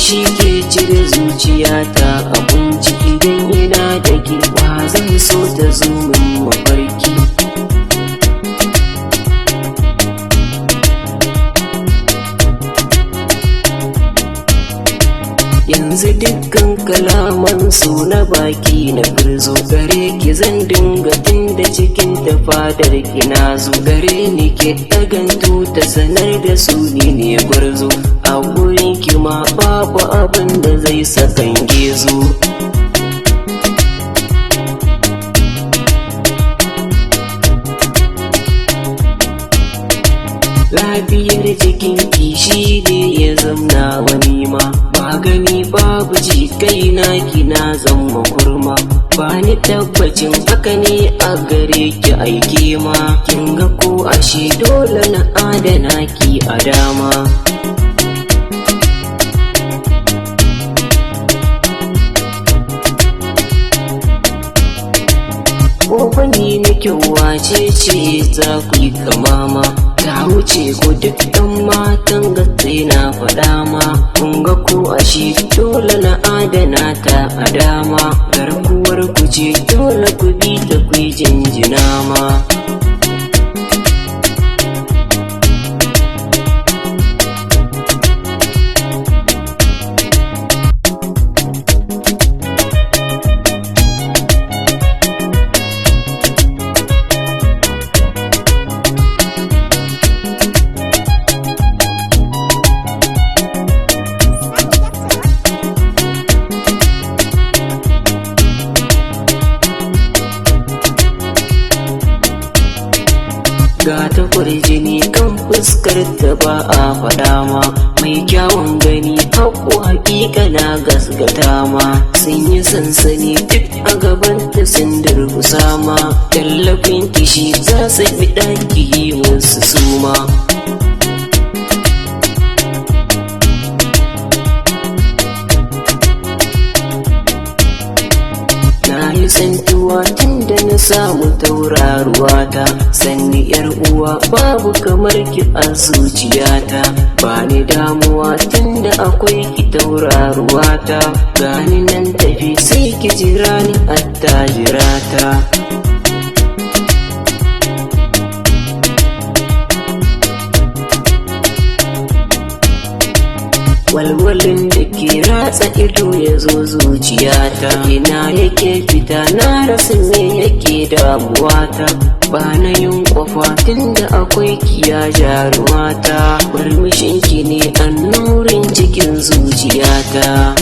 Shi ke cire zuciyata a kunci idan ina da ke ba zan so ta zo min mafarki. Yanzu dukkan kalaman su na baki na birzo gare ki zan dinga tunda cikin ta fadar ki na zo gare ni ke dagantu ta sanar da su ni ne gwarzo a gurin ki ma babu abin da zai sakan gezo. Lafiyar jikinki shi ne ya zamna wani ma ba gani babu ji kaina kina zama kurma ba ni tabbacin haka ne a gare ki aike ma kin ga ko ashe dole na adana ki a dama. Kofani na kyau wace ce za ku yi kamama ta wuce ko duk ɗan matan gatse na faɗa ma kun ga ko ashe dole na adana ta a dama garkuwar ku ce dole ku bi ta ku yi jinjina ma. Ga ta kwarjini kan fuskar ta ba a faɗa ma mai kyawun gani haƙo haƙiƙa na gasgata ma sun yi sansani duk a gaban ta sun durkusa ma tallafin kishi za su bi ɗaki yi musu suma. Na yi santuwa tun da na samu tauraruwata sanni yar uwa babu kamar ki a zuciyata ba ni damuwa tun da akwai ki tauraruwata gani nan tafi sai ki jira ni attajirata. Walwalin da ke ratsa ido ya zo zuciyata ina yake fita na rasa me yake damuwata ba na yin kwafa tunda akwai kiya jaruwata murmushinki ne annurin cikin zuciyata.